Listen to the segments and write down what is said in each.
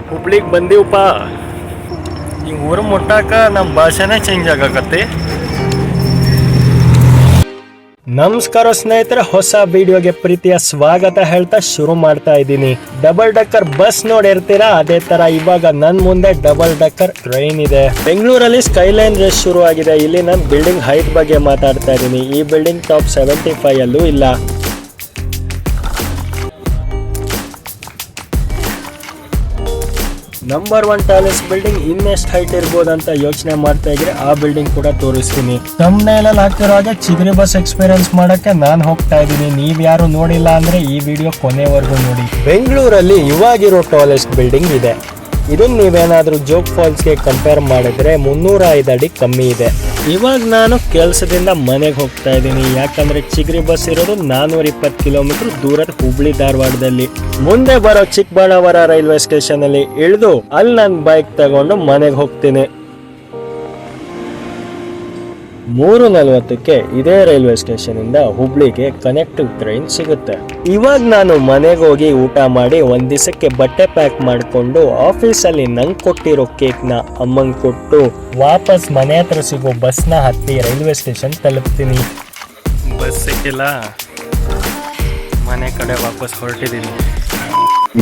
ಹುಬ್ಳಿಗೆ ಬಂದೀವಪ್ಪ. ಈ ಊರು ಮುಟ್ಟಾಕ ನಮ್ಮ ಭಾಷೆನೇ ಚೇಂಜ್ ಆಗಕತ್ತಿ. ನಮಸ್ಕಾರ ಸ್ನೇಹಿತರೆ, ಹೊಸ ವಿಡಿಯೋಗೆ ಪ್ರೀತಿಯ ಸ್ವಾಗತ ಹೇಳ್ತಾ ಶುರು ಮಾಡ್ತಾ ಇದ್ದೀನಿ. ಡಬಲ್ ಡಕ್ಕರ್ ಬಸ್ ನೋಡಿರ್ತೀರಾ, ಅದೇ ತರ ಇವಾಗ ನನ್ ಮುಂದೆ ಡಬಲ್ ಡಕ್ಕರ್ ಟ್ರೈನ್ ಇದೆ. ಬೆಂಗಳೂರಲ್ಲಿ ಸ್ಕೈಲೈನ್ ರೇಸ್ ಶುರು ಆಗಿದೆ. ಇಲ್ಲಿ ನಾನು ಬಿಲ್ಡಿಂಗ್ ಹೈಟ್ ಬಗ್ಗೆ ಮಾತಾಡ್ತಾ ಇದ್ದೀನಿ. ಈ ಬಿಲ್ಡಿಂಗ್ ಟಾಪ್ 75 ಅಲ್ಲೂ ಇಲ್ಲ. ನಂಬರ್ 1 ಟಾಲೆಸ್ಟ್ ಬಿಲ್ಡಿಂಗ್ ಇನ್ನೆಷ್ಟು ಹೈಟ್ ಇರ್ಬೋದು ಅಂತ ಯೋಚನೆ ಮಾಡ್ತಾ ಇದ್ರೆ ಆ ಬಿಲ್ಡಿಂಗ್ ಕೂಡ ತೋರಿಸ್ತೀನಿ. ಥಂಬ್ನೇಲ್ ಅಲ್ಲಿ ಹಾಕಿರೋ ಹಾಗೆ ಚಿಗರಿ ಬಸ್ ಎಕ್ಸ್ಪೀರಿಯನ್ಸ್ ಮಾಡಕ್ಕೆ ನಾನು ಹೋಗ್ತಾ ಇದ್ದೀನಿ. ನೀವ್ ಯಾರು ನೋಡಿಲ್ಲ ಅಂದ್ರೆ ಈ ವಿಡಿಯೋ ಕೊನೆವರೆಗೂ ನೋಡಿ. ಬೆಂಗಳೂರಲ್ಲಿ ಇವಾಗಿರೋ ಟಾಲೆಸ್ಟ್ ಬಿಲ್ಡಿಂಗ್ ಇದೆ. ಇದನ್ನ ನೀವೇನಾದ್ರೂ ಜೋಗ್ ಫಾಲ್ಸ್ಗೆ ಕಂಪೇರ್ ಮಾಡಿದ್ರೆ 305 ಅಡಿ ಕಮ್ಮಿ ಇದೆ. ಇವಾಗ ನಾನು ಕೆಲಸದಿಂದ ಮನೆಗೆ ಹೋಗ್ತಾ ಇದ್ದೀನಿ. ಯಾಕಂದ್ರೆ ಚಿಗರಿ ಬಸ್ ಇರೋದು 420 ಕಿಲೋಮೀಟರ್ ದೂರದ ಹುಬ್ಳಿ ಧಾರವಾಡದಲ್ಲಿ. ಮುಂದೆ ಬರೋ ಚಿಕ್ಕಬಳ್ಳಾಪುರ ರೈಲ್ವೆ ಸ್ಟೇಷನ್ ಅಲ್ಲಿ ಇಳಿದು ಅಲ್ಲಿ ನಾನು ಬೈಕ್ ತಗೊಂಡು ಮನೆಗೆ ಹೋಗ್ತೀನಿ. 3:40ಕ್ಕೆ ಇದೇ ರೈಲ್ವೆ ಸ್ಟೇಷನ್ ಇಂದ ಹುಬ್ಳಿಗೆ ಕನೆಕ್ಟಿವ್ ಟ್ರೈನ್ ಸಿಗುತ್ತೆ. ಇವಾಗ ನಾನು ಮನೆಗೆ ಹೋಗಿ ಊಟ ಮಾಡಿ ಒಂದ್ ದಿವಸಕ್ಕೆ ಬಟ್ಟೆ ಪ್ಯಾಕ್ ಮಾಡಿಕೊಂಡು ಆಫೀಸಲ್ಲಿ ನಂಗೆ ಕೊಟ್ಟಿರೋ ಕೇಕ್ನ ಅಮ್ಮಂಗೆ ಕೊಟ್ಟು ವಾಪಸ್ ಮನೆ ಹತ್ರ ಸಿಗೋ ಬಸ್ನ ಹತ್ತಿ ರೈಲ್ವೆ ಸ್ಟೇಷನ್ ತಲುಪ್ತೀನಿ. ಬಸ್ ಸಿಕ್ಕಿಲ್ಲ, ಮನೆ ಕಡೆ ವಾಪಸ್ ಹೊರಟಿದ್ದೀನಿ.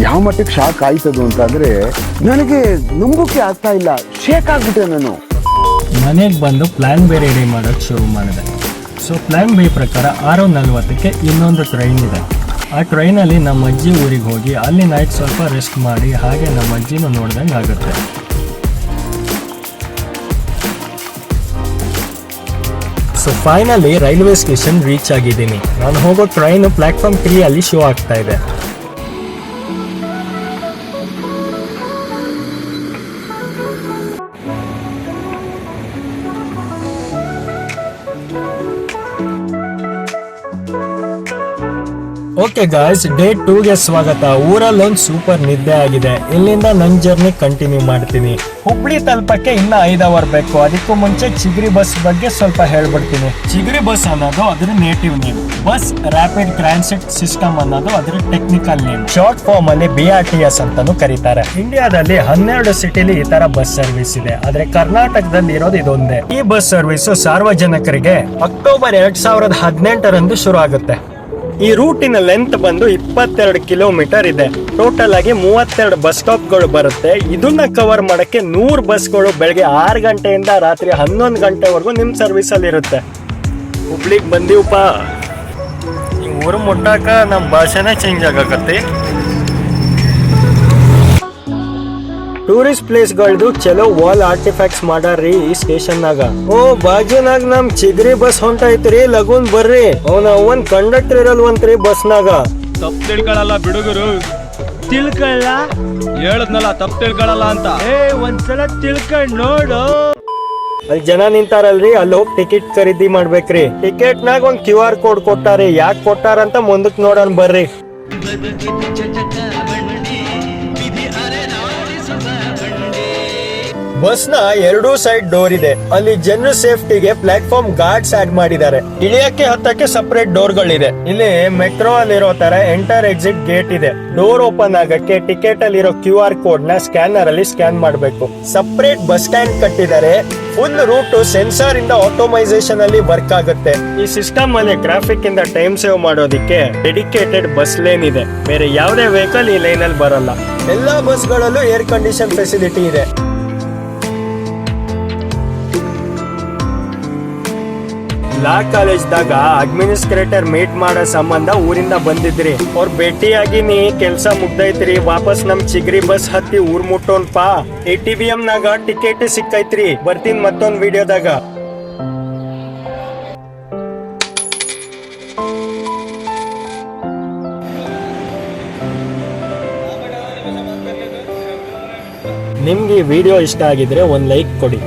ಯಾವ ಮಟ್ಟಕ್ಕೆ ಶಾಕ್ ಆಯ್ತದು ಅಂತಂದ್ರೆ ನನಗೆ ನಂಬೋಕೆ ಆಗ್ತಾ ಇಲ್ಲ. ಶೇಕ್ ಆಗ್ಬಿಟ್ಟೆ ನಾನು. ಮನೆಗೆ ಬಂದು ಪ್ಲಾನ್ ಬಿ ರೆಡಿ ಮಾಡೋಕ್ಕೆ ಶುರು ಮಾಡಿದೆ. ಸೊ ಪ್ಲಾನ್ ಬಿ ಪ್ರಕಾರ 6:40ಕ್ಕೆ ಇನ್ನೊಂದು ಟ್ರೈನ್ ಇದೆ. ಆ ಟ್ರೈನಲ್ಲಿ ನಮ್ಮ ಅಜ್ಜಿ ಊರಿಗೆ ಹೋಗಿ ಅಲ್ಲಿ ನೈಟ್ ಸ್ವಲ್ಪ ರೆಸ್ಟ್ ಮಾಡಿ ಹಾಗೆ ನಮ್ಮ ಅಜ್ಜಿನೂ ನೋಡ್ದಂಗೆ ಆಗುತ್ತೆ. So finally railway station reach ಆಗಿದ್ದೀನಿ. ನಾನು ಹೋಗೋ ಟ್ರೈನ್ ಪ್ಲಾಟ್ಫಾರ್ಮ್ 3 ಅಲ್ಲಿ ಶೋ ಆಗ್ತಾ ಇದೆ. ಓಕೆ ಗಾಯ್ಸ್, ಡೇ 2ಗೆ ಸ್ವಾಗತ. ಊರಲ್ಲೊಂದು ಸೂಪರ್ ನಿದ್ದೆ ಆಗಿದೆ. ಇಲ್ಲಿಂದ ನನ್ನ ಜರ್ನಿ ಕಂಟಿನ್ಯೂ ಮಾಡ್ತೀನಿ. ಹುಬ್ಳಿ ತಲುಪಕ್ಕೆ ಇನ್ನ 5 ಅವರ್ ಬೇಕು. ಅದಕ್ಕೂ ಮುಂಚೆ ಚಿಗರಿ ಬಸ್ ಬಗ್ಗೆ ಸ್ವಲ್ಪ ಹೇಳ್ಬಿಡ್ತೀನಿ. ಚಿಗರಿ ಬಸ್ ಅನ್ನೋದು ಅದರ native name. Bus rapid transit system ಅನ್ನೋದು ಅದರ ಟೆಕ್ನಿಕಲ್ ನೇಮ್. ಶಾರ್ಟ್ ಫಾರ್ಮ್ ಅಲ್ಲಿ BRTS ಅಂತಾನು ಕರೀತಾರೆ. ಇಂಡಿಯಾದಲ್ಲಿ 12 ಸಿಟಿಲಿ ಈ ತರ ಬಸ್ ಸರ್ವಿಸ್ ಇದೆ. ಆದ್ರೆ ಕರ್ನಾಟಕದಲ್ಲಿ ಇರೋದು ಇದೊಂದೇ. ಈ ಬಸ್ ಸರ್ವಿಸ್ ಸಾರ್ವಜನಿಕರಿಗೆ ಅಕ್ಟೋಬರ್ 2018ರಂದು ಶುರು ಆಗುತ್ತೆ. ಈ ರೂಟಿನ ಲೆಂತ್ ಬಂದು 22 ಕಿಲೋಮೀಟರ್ ಇದೆ. ಟೋಟಲ್ ಆಗಿ 32 ಬಸ್ ಸ್ಟಾಪ್ಗಳು ಬರುತ್ತೆ. ಇದನ್ನ ಕವರ್ ಮಾಡಕ್ಕೆ 100 ಬಸ್ಗಳು ಬೆಳಗ್ಗೆ 6 ಗಂಟೆಯಿಂದ ರಾತ್ರಿ 11 ಗಂಟೆವರೆಗೂ ನಿಮ್ ಸರ್ವಿಸ್ ಅಲ್ಲಿ ಇರುತ್ತೆ. ಹುಬ್ಳಿಗೆ ಬಂದೀವಪ್ಪ. ಈ ಊರು ಮುಟ್ಟಾಕ ನಮ್ಮ ಭಾಷೆನೇ ಚೇಂಜ್ ಆಗಕತ್ತಿ. ಟೂರಿಸ್ಟ್ ಪ್ಲೇಸ್ಗಳದು ಚಲೋ ವಾಲ್ ಆರ್ಟಿಫ್ಯಾಕ್ಟ್ಸ್ ಮಾಡಾರ್ರಿ ಈ ಸ್ಟೇಷನ್ನಾಗ. ಓ ಬಾಜುನಾಗ ನಮ್ ಚಿಗರಿ ಬಸ್ ಹೊಂಟೈತ್ರಿ, ಲಗುನ್ ಬರ್ರಿ. ಅವನ್ ಕಂಡಕ್ಟರ್ ಇರಲ್ವಂತ್ರಿ ಬಸ್ನಾಗ. ತಪ್ಪು ತಿಳ್ಕೊಳಲ್ಲ ಬಿಡುಗರು. ತಿಳ್ಕೊಳ್ಳ ಹೇಳದ್ನಲ್ಲ, ತಪ್ಪು ತಿಳ್ಕೊಳಲ್ಲ ಅಂತ. ಒಂದ್ಸಲ ತಿಳ್ಕೊಂಡ್ ನೋಡು. ಅಲ್ಲಿ ಜನ ನಿಂತಾರಲ್ರಿ, ಅಲ್ಲಿ ಹೋಗಿ ಟಿಕೆಟ್ ಖರೀದಿ ಮಾಡ್ಬೇಕ್ರಿ. ಟಿಕೆಟ್ ನಾಗ ಒಂದ್ QR ಕೋಡ್ ಕೊಟ್ಟಾರಿ. ಯಾಕೆ ಕೊಟ್ಟಾರಂತ ಮುಂದಕ್ ನೋಡೋಣ ಬರ್ರಿ. ಬಸ್ನ 2 ಸೈಡ್ ಡೋರ್ ಇದೆ. ಅಲ್ಲಿ ಜನರ ಸೇಫ್ಟಿಗೆ ಪ್ಲಾಟ್ಫಾರ್ಮ್ ಗಾರ್ಡ್ಸ್ ಆಡ್ ಮಾಡಿದ್ದಾರೆ. ಇಳಿಯಕ್ಕೆ ಹತ್ತಕ್ಕೆ ಸಪರೇಟ್ ಡೋರ್ಗಳಿದೆ. ಇಲ್ಲಿ ಮೆಟ್ರೋ ಅಲ್ಲಿರೋ ತರ ಎಂಟರ್ ಎಕ್ಸಿಟ್ ಗೇಟ್ ಇದೆ. ಡೋರ್ ಓಪನ್ ಆಗಕ್ಕೆ ಟಿಕೆಟ್ ಅಲ್ಲಿರೋ QR ಕೋಡ್ ನ ಸ್ಕ್ಯಾನರ್ ಅಲ್ಲಿ ಸ್ಕ್ಯಾನ್ ಮಾಡಬೇಕು. ಸಪರೇಟ್ ಬಸ್ ಸ್ಟ್ಯಾಂಡ್ ಕಟ್ಟಿದ್ದಾರೆ. ಫುಲ್ ರೂಟ್ ಸೆನ್ಸಾರ್ ಇಂದ ಆಟೋಮೈಸೇಷನ್ ಅಲ್ಲಿ ವರ್ಕ್ ಆಗುತ್ತೆ. ಈ ಸಿಸ್ಟಮ್ ಅಲ್ಲಿ ಟ್ರಾಫಿಕ್ ಇಂದ ಟೈಮ್ ಸೇವ್ ಮಾಡೋದಿಕ್ಕೆ ಡೆಡಿಕೇಟೆಡ್ ಬಸ್ ಲೇನ್ ಇದೆ. ಬೇರೆ ಯಾವುದೇ ವೆಹಿಕಲ್ ಈ ಲೈನ್ ಅಲ್ಲಿ ಬರಲ್ಲ. ಎಲ್ಲಾ ಬಸ್ ಗಳಲ್ಲೂ ಏರ್ ಕಂಡೀಷನ್ ಫೆಸಿಲಿಟಿ ಇದೆ. ಲಾ ಕಾಲೇಜ್ದಾಗ ಅಡ್ಮಿನಿಸ್ಟ್ರೇಟರ್ ಮೀಟ್ ಮಾಡೋ ಸಂಬಂಧ ಊರಿಂದ ಬಂದಿದ್ರಿ. ಅವ್ರ ಭೇಟಿಯಾಗಿ ಕೆಲ್ಸ ಮುಗ್ದೈತ್ರಿ. ವಾಪಸ್ ನಮ್ ಚಿಗರಿ ಬಸ್ ಹತ್ತಿ ಊರ್ ಮುಟ್ಟೋನ್ಪ. ATBM ನಾಗ ಟಿಕೆಟ್ ಸಿಕ್ಕೈತ್ರಿ. ಬರ್ತೀನಿ ಮತ್ತೊಂದ್ ವಿಡಿಯೋದಾಗ. ನಿಮ್ಗೆ ಈ ವಿಡಿಯೋ ಇಷ್ಟ ಆಗಿದ್ರೆ ಒಂದ್ ಲೈಕ್ ಕೊಡಿ.